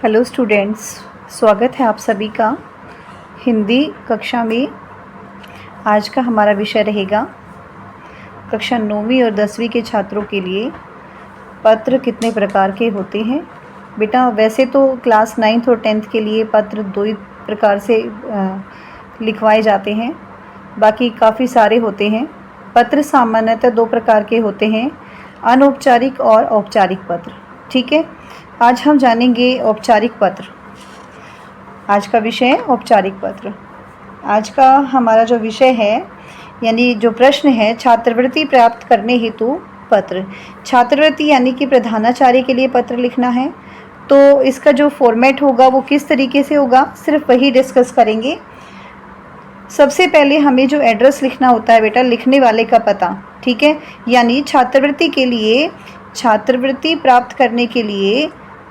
Hello students, स्वागत है आप सभी का हिंदी कक्षा में। आज का हमारा विषय रहेगा कक्षा 9वीं और 10वीं के छात्रों के लिए पत्र कितने प्रकार के होते हैं। बेटा वैसे तो क्लास 9th और 10th के लिए पत्र दो ही प्रकार से लिखवाए जाते हैं, बाकी काफ़ी सारे होते हैं। पत्र सामान्यतः दो प्रकार के होते हैं, अनौपचारिक और औपचारिक पत्र। ठीक है, आज हम जानेंगे औपचारिक पत्र। आज का विषय है औपचारिक पत्र। आज का हमारा जो विषय है यानी जो प्रश्न है, छात्रवृत्ति प्राप्त करने हेतु पत्र। छात्रवृत्ति यानी कि प्रधानाचार्य के लिए पत्र लिखना है, तो इसका जो फॉर्मेट होगा वो किस तरीके से होगा, सिर्फ वही डिस्कस करेंगे। सबसे पहले हमें जो एड्रेस लिखना होता है बेटा, लिखने वाले का पता। ठीक है, यानी छात्रवृत्ति के लिए, छात्रवृत्ति प्राप्त करने के लिए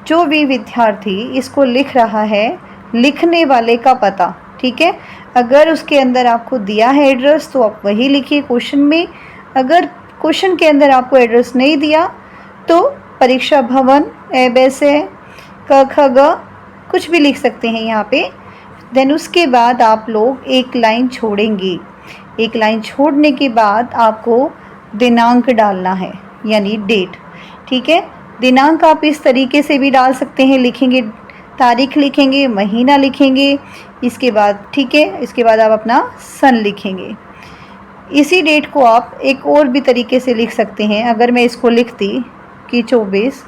जो भी विद्यार्थी इसको लिख रहा है, लिखने वाले का पता। ठीक है, अगर उसके अंदर आपको दिया है एड्रेस तो आप वही लिखिए क्वेश्चन में। अगर क्वेश्चन के अंदर आपको एड्रेस नहीं दिया तो परीक्षा भवन, एबैसे, क ख ग कुछ भी लिख सकते हैं यहाँ पे। देन उसके बाद आप लोग एक लाइन छोड़ेंगे। एक लाइन छोड़ने के बाद आपको दिनांक डालना है, यानी डेट। ठीक है, दिनांक आप इस तरीके से भी डाल सकते हैं, लिखेंगे तारीख, लिखेंगे महीना, लिखेंगे इसके बाद। ठीक है, इसके बाद आप अपना सन लिखेंगे। इसी डेट को आप एक और भी तरीके से लिख सकते हैं। अगर मैं इसको लिखती कि 24,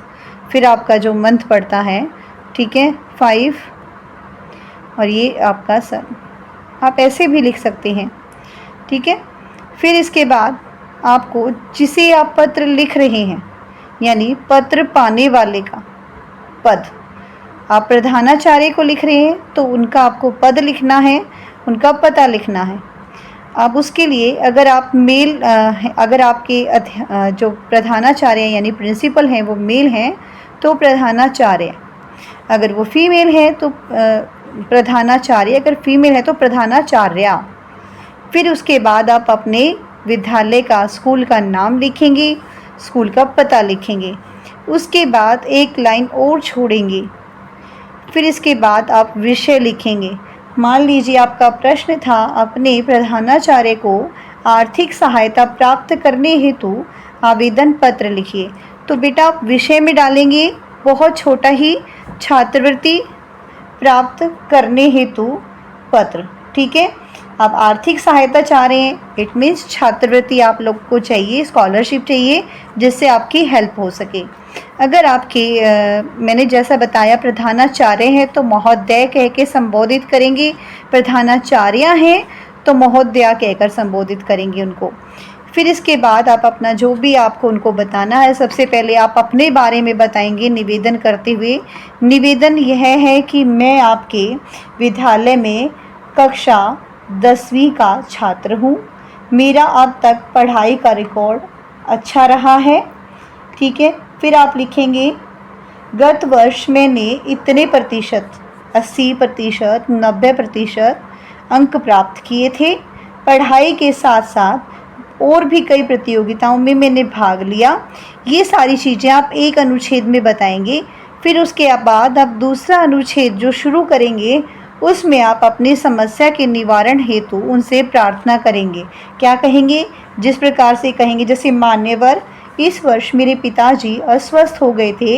फिर आपका जो मंथ पड़ता है, ठीक है, 5, और ये आपका सन, आप ऐसे भी लिख सकते हैं। ठीक है, फिर इसके बाद आपको जिसे आप पत्र लिख रहे हैं, यानी पत्र पाने वाले का पद, आप प्रधानाचार्य को लिख रहे हैं तो उनका आपको पद लिखना है, उनका पता लिखना है। अब उसके लिए अगर आप मेल, अगर आपके जो प्रधानाचार्य यानी प्रिंसिपल हैं वो मेल हैं तो प्रधानाचार्य, अगर वो फीमेल है तो प्रधानाचार्य, अगर फीमेल है तो प्रधानाचार्या। फिर उसके बाद आप अपने विद्यालय का, स्कूल का नाम लिखेंगे, स्कूल का पता लिखेंगे। उसके बाद एक लाइन और छोड़ेंगे। फिर इसके बाद आप विषय लिखेंगे। मान लीजिए आपका प्रश्न था, अपने प्रधानाचार्य को आर्थिक सहायता प्राप्त करने हेतु आवेदन पत्र लिखिए, तो बेटा आप विषय में डालेंगे बहुत छोटा ही, छात्रवृत्ति प्राप्त करने हेतु पत्र। ठीक है, आप आर्थिक सहायता चाह रहे हैं, इट मीन्स छात्रवृत्ति आप लोग को चाहिए, स्कॉलरशिप चाहिए जिससे आपकी हेल्प हो सके। अगर आपके मैंने जैसा बताया प्रधानाचार्य हैं तो महोदय कह के संबोधित करेंगे, प्रधानाचार्य हैं तो महोदया कहकर संबोधित करेंगे उनको। फिर इसके बाद आप अपना जो भी आपको उनको बताना है, सबसे पहले आप अपने बारे में बताएंगे निवेदन करते हुए। निवेदन यह है कि मैं आपके विद्यालय में कक्षा 10वीं का छात्र हूँ, मेरा अब तक पढ़ाई का रिकॉर्ड अच्छा रहा है। ठीक है, फिर आप लिखेंगे गत वर्ष मैंने इतने प्रतिशत, 80%, 90% अंक प्राप्त किए थे। पढ़ाई के साथ साथ और भी कई प्रतियोगिताओं में मैंने भाग लिया। ये सारी चीज़ें आप एक अनुच्छेद में बताएंगे। फिर उसके बाद आप दूसरा अनुच्छेद जो शुरू करेंगे उसमें आप अपनी समस्या के निवारण हेतु उनसे प्रार्थना करेंगे। क्या कहेंगे? जिस प्रकार से कहेंगे, जैसे मान्यवर, इस वर्ष मेरे पिताजी अस्वस्थ हो गए थे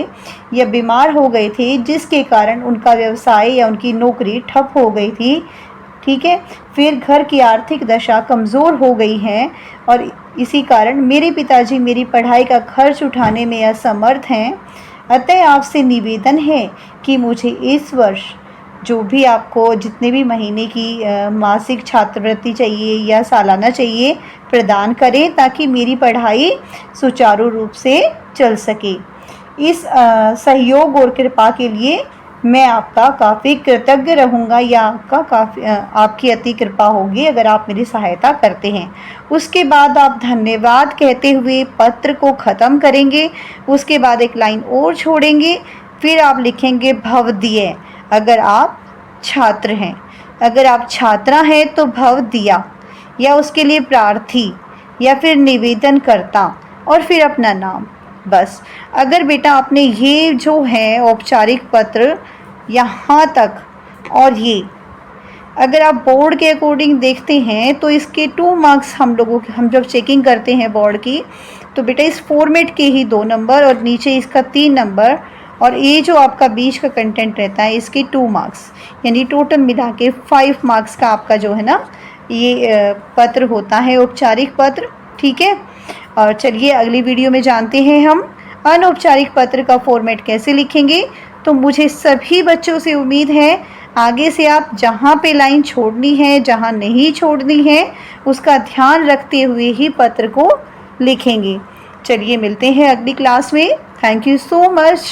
या बीमार हो गए थे, जिसके कारण उनका व्यवसाय या उनकी नौकरी ठप हो गई थी। ठीक है, फिर घर की आर्थिक दशा कमज़ोर हो गई है और इसी कारण मेरे पिताजी मेरी पढ़ाई का खर्च उठाने में असमर्थ हैं। अतः आपसे निवेदन है कि मुझे इस वर्ष जो भी आपको जितने भी महीने की मासिक छात्रवृत्ति चाहिए या सालाना चाहिए प्रदान करें, ताकि मेरी पढ़ाई सुचारू रूप से चल सके। इस सहयोग और कृपा के लिए मैं आपका काफ़ी कृतज्ञ रहूँगा, या आपकी अति कृपा होगी अगर आप मेरी सहायता करते हैं। उसके बाद आप धन्यवाद कहते हुए पत्र को ख़त्म करेंगे। उसके बाद एक लाइन और छोड़ेंगे। फिर आप लिखेंगे भवदीय, अगर आप छात्र हैं। अगर आप छात्रा हैं तो भव दिया, या उसके लिए प्रार्थी, या फिर निवेदन करता, और फिर अपना नाम। बस अगर बेटा आपने ये जो है औपचारिक पत्र यहाँ तक। और ये अगर आप बोर्ड के अकॉर्डिंग देखते हैं तो इसके 2 मार्क्स हम जब चेकिंग करते हैं बोर्ड की, तो बेटा इस फॉर्मेट के ही 2 नंबर और नीचे इसका 3 नंबर, और ये जो आपका बीच का कंटेंट रहता है इसके 2 मार्क्स, यानी टोटल मिला के 5 मार्क्स का आपका जो है ना ये पत्र होता है, औपचारिक पत्र। ठीक है, और चलिए अगली वीडियो में जानते हैं हम अनौपचारिक पत्र का फॉर्मेट कैसे लिखेंगे। तो मुझे सभी बच्चों से उम्मीद है आगे से आप जहाँ पे लाइन छोड़नी है, जहाँ नहीं छोड़नी है, उसका ध्यान रखते हुए ही पत्र को लिखेंगे। चलिए मिलते हैं अगली क्लास में। Thank you so much.